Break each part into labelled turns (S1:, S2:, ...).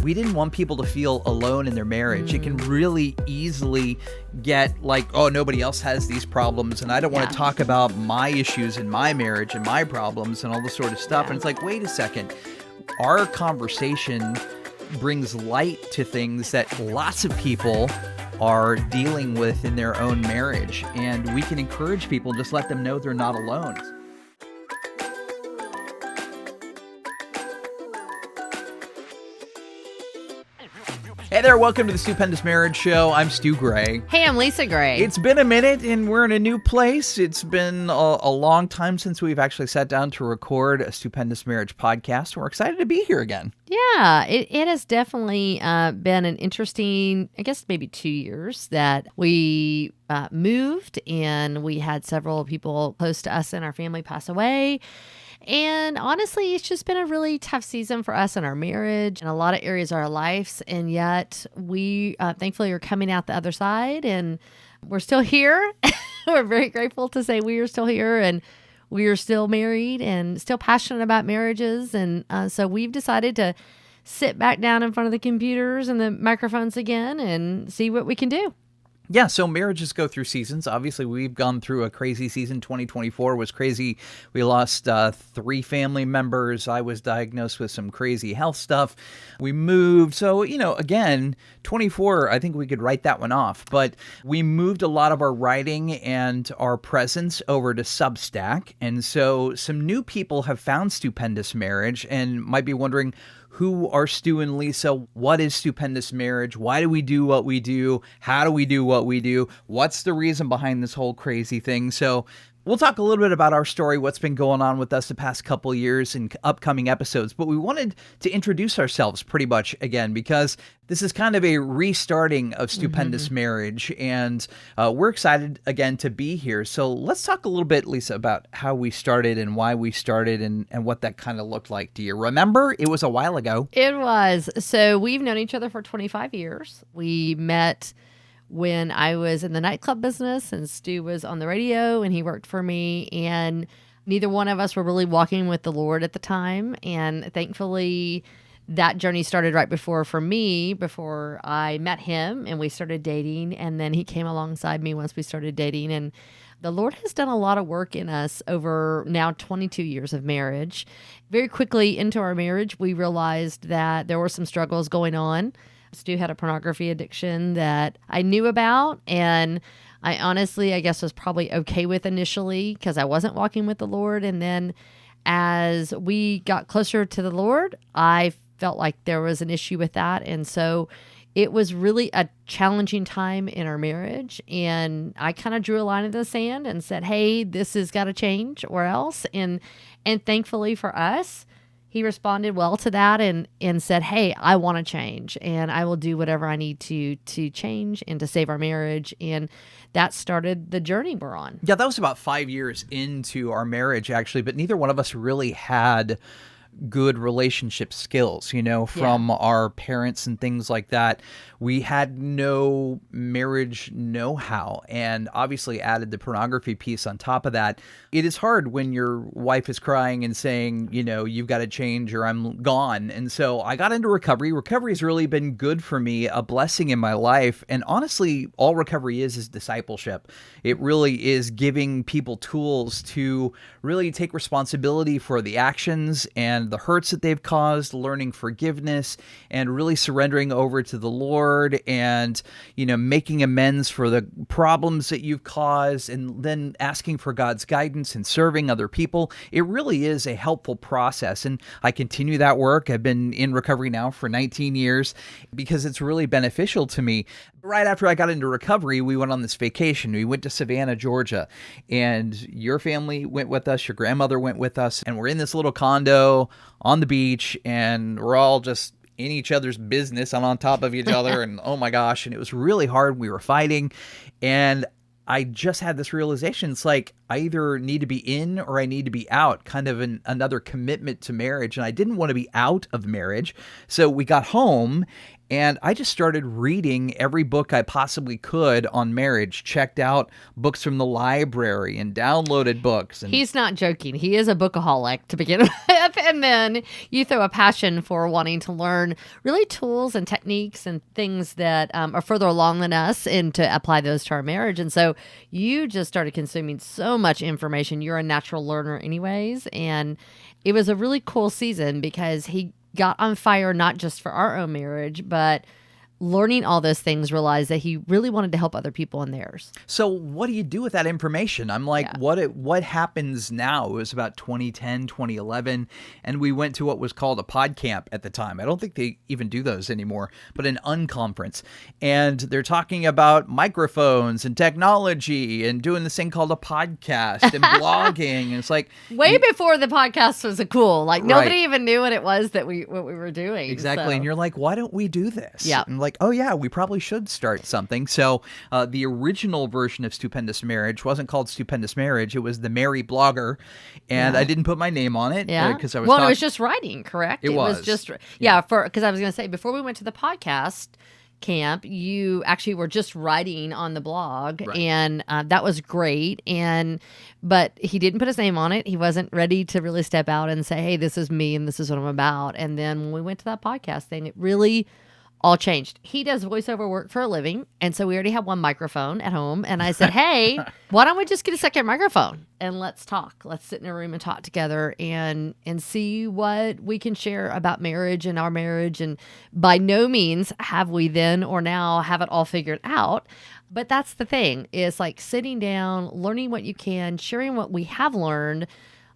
S1: we didn't want people to feel alone in their marriage. It can really easily get like, oh, nobody else has these problems, and I don't want to talk about my issues in my marriage and my problems and all this sort of stuff. And it's like, wait a second, our conversation brings light to things that lots of people are dealing with in their own marriage, and we can encourage people, just let them know they're not alone. Hey there, welcome to the Stupendous Marriage Show. I'm Stu Gray.
S2: Hey, I'm Lisa Gray.
S1: It's been a minute and we're in a new place. It's been a long time since we've actually sat down to record a Stupendous Marriage podcast. We're excited to be here again.
S2: Yeah, it has definitely been an interesting, I guess maybe 2 years that we moved, and we had several people close to us in our family pass away. And honestly, it's just been a really tough season for us in our marriage and a lot of areas of our lives. And yet we thankfully are coming out the other side, and we're still here. We're very grateful to say we are still here, and we are still married and still passionate about marriages. And so we've decided to sit back down in front of the computers and the microphones again and see what we can do.
S1: Yeah, so marriages go through seasons. Obviously, we've gone through a crazy season. 2024 was crazy. We lost 3 family members. I was diagnosed with some crazy health stuff. We moved. So, again, 24, I think we could write that one off. But we moved a lot of our writing and our presence over to Substack. And so some new people have found Stupendous Marriage and might be wondering, who are Stu and Lisa? What is Stupendous Marriage? Why do we do what we do? How do we do what we do? What's the reason behind this whole crazy thing? So we'll talk a little bit about our story, what's been going on with us the past couple of years in upcoming episodes. But we wanted to introduce ourselves pretty much again, because this is kind of a restarting of Stupendous Marriage. And we're excited again to be here. So let's talk a little bit, Lisa, about how we started and why we started and what that kind of looked like. Do you remember? It was a while ago.
S2: It was. So we've known each other for 25 years. We met when I was in the nightclub business and Stu was on the radio and he worked for me, and neither one of us were really walking with the Lord at the time. And thankfully that journey started right before I met him and we started dating. And then he came alongside me once we started dating, and the Lord has done a lot of work in us over now 22 years of marriage. Very quickly into our marriage, we realized that there were some struggles going on. Stu had a pornography addiction that I knew about, and I honestly, I guess, was probably okay with initially because I wasn't walking with the Lord. And then as we got closer to the Lord, I felt like there was an issue with that. And so it was really a challenging time in our marriage. And I kind of drew a line in the sand and said, hey, this has got to change or else. And thankfully for us, he responded well to that and said, hey, I want to change and I will do whatever I need to change and to save our marriage. And that started the journey we're on.
S1: Yeah, that was about 5 years into our marriage, actually, but neither one of us really had good relationship skills, from our parents and things like that. We had no marriage know-how, and obviously added the pornography piece on top of that. It is hard when your wife is crying and saying, you've got to change or I'm gone. And so I got into recovery. Recovery has really been good for me, a blessing in my life. And honestly, all recovery is discipleship. It really is giving people tools to really take responsibility for the actions and the hurts that they've caused, learning forgiveness, and really surrendering over to the Lord and, making amends for the problems that you've caused, and then asking for God's guidance and serving other people. It really is a helpful process. And I continue that work. I've been in recovery now for 19 years because it's really beneficial to me. Right after I got into recovery, we went on this vacation. We went to Savannah, Georgia, and your family went with us. Your grandmother went with us, and we're in this little condo on the beach, and we're all just in each other's business and on top of each other. And oh my gosh. And it was really hard. We were fighting. And I just had this realization. It's like, I either need to be in or I need to be out, kind of another commitment to marriage. And I didn't want to be out of marriage. So we got home and I just started reading every book I possibly could on marriage, checked out books from the library and downloaded books. And
S2: he's not joking. He is a bookaholic to begin with. And then you throw a passion for wanting to learn really tools and techniques and things that are further along than us and to apply those to our marriage. And so you just started consuming so much information. You're a natural learner anyways. And it was a really cool season because he got on fire, not just for our own marriage, but learning all those things, realized that he really wanted to help other people in theirs.
S1: So what do you do with that information? I'm like, what happens now? It was about 2010, 2011, and we went to what was called a pod camp at the time. I don't think they even do those anymore, but an unconference. And they're talking about microphones and technology and doing this thing called a podcast and blogging. And it's like
S2: way before the podcast was cool. Like nobody even knew what it was that what we were doing.
S1: Exactly.
S2: So.
S1: And you're like, why don't we do this?
S2: Yeah.
S1: And like, oh yeah, we probably should start something. So the original version of Stupendous Marriage wasn't called Stupendous Marriage. It was The Merry Blogger. And I didn't put my name on it because I was
S2: it was just writing, correct?
S1: It was
S2: just, because I was going to say, before we went to the podcast camp, you actually were just writing on the blog, and that was great. But he didn't put his name on it. He wasn't ready to really step out and say, hey, this is me and this is what I'm about. And then when we went to that podcast thing, it really all changed. He does voiceover work for a living, and so we already have one microphone at home. And I said, hey, why don't we just get a second microphone and let's talk. Let's sit in a room and talk together and see what we can share about marriage and our marriage. And by no means have we then or now have it all figured out. But that's the thing, is like sitting down, learning what you can, sharing what we have learned,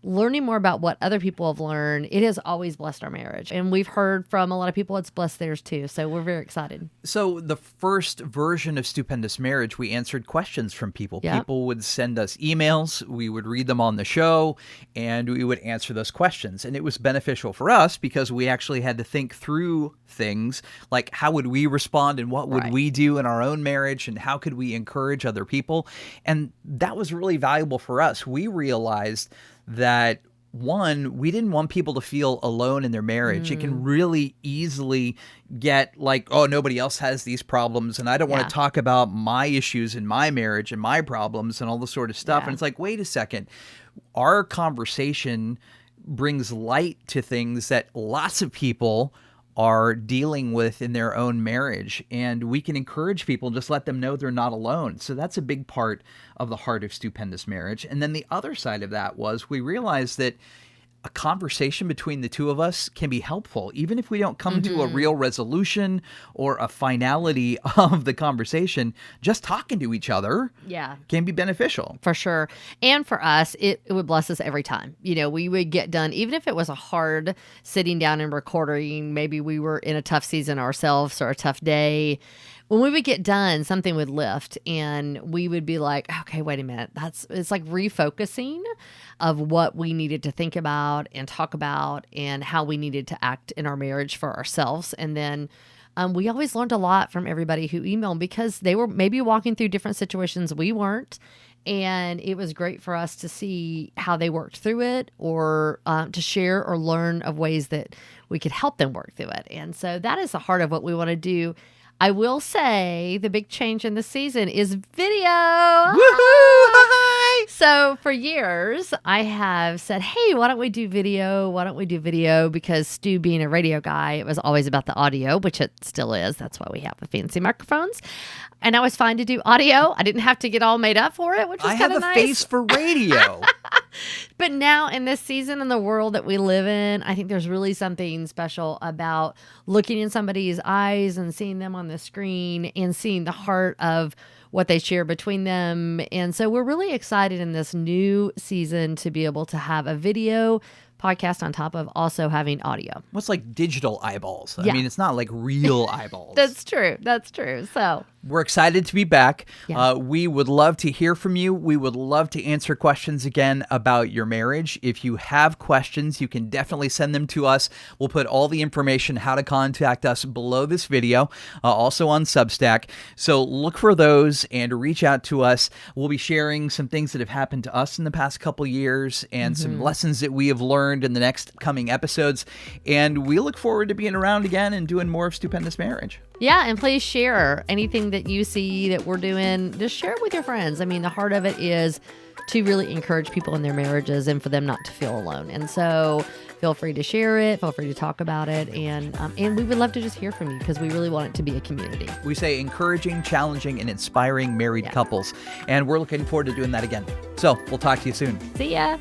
S2: learning more about what other people have learned. It has always blessed our marriage. And we've heard from a lot of people it's blessed theirs too. So we're very excited.
S1: So the first version of Stupendous Marriage, we answered questions from people.
S2: Yep.
S1: People would send us emails. We would read them on the show and we would answer those questions. And it was beneficial for us because we actually had to think through things like how would we respond and what would we do in our own marriage and how could we encourage other people. And that was really valuable for us. We realized that one, we didn't want people to feel alone in their marriage. It can really easily get like, oh, nobody else has these problems and I don't want to talk about my issues in my marriage and my problems and all this sort of stuff. And it's like, wait a second, our conversation brings light to things that lots of people are dealing with in their own marriage. And we can encourage people, just let them know they're not alone. So that's a big part of the heart of Stupendous Marriage. And then the other side of that was we realized that a conversation between the two of us can be helpful, even if we don't come to a real resolution or a finality of the conversation. Just talking to each other can be beneficial.
S2: For sure. And for us, it would bless us every time. You know, we would get done, even if it was a hard sitting down and recording, maybe we were in a tough season ourselves or a tough day. When we would get done, something would lift and we would be like, okay, wait a minute. It's like refocusing of what we needed to think about and talk about and how we needed to act in our marriage for ourselves. And then we always learned a lot from everybody who emailed because they were maybe walking through different situations we weren't. And it was great for us to see how they worked through it or to share or learn of ways that we could help them work through it. And so that is the heart of what we want to do. I will say the big change in this season is video.
S1: Woohoo!
S2: So for years, I have said, hey, why don't we do video? Why don't we do video? Because Stu being a radio guy, it was always about the audio, which it still is. That's why we have the fancy microphones. And I was fine to do audio. I didn't have to get all made up for it, which was kind of nice.
S1: I have a face for radio.
S2: But now in this season in the world that we live in, I think there's really something special about looking in somebody's eyes and seeing them on the screen and seeing the heart of what they share between them. And so we're really excited in this new season to be able to have a video podcast on top of also having audio.
S1: What's like digital eyeballs? I mean, it's not like real eyeballs.
S2: That's true. That's true. So
S1: We're excited to be back.
S2: Yeah.
S1: We would love to hear from you. We would love to answer questions again about your marriage. If you have questions, you can definitely send them to us. We'll put all the information, how to contact us below this video, also on Substack. So look for those and reach out to us. We'll be sharing some things that have happened to us in the past couple years and some lessons that we have learned in the next coming episodes. And we look forward to being around again and doing more of Stupendous Marriage.
S2: Yeah, and please share anything that you see that we're doing. Just share it with your friends. I mean, the heart of it is to really encourage people in their marriages and for them not to feel alone. And so feel free to share it. Feel free to talk about it. And we would love to just hear from you because we really want it to be a community.
S1: We say encouraging, challenging, and inspiring married couples. And we're looking forward to doing that again. So we'll talk to you soon.
S2: See ya.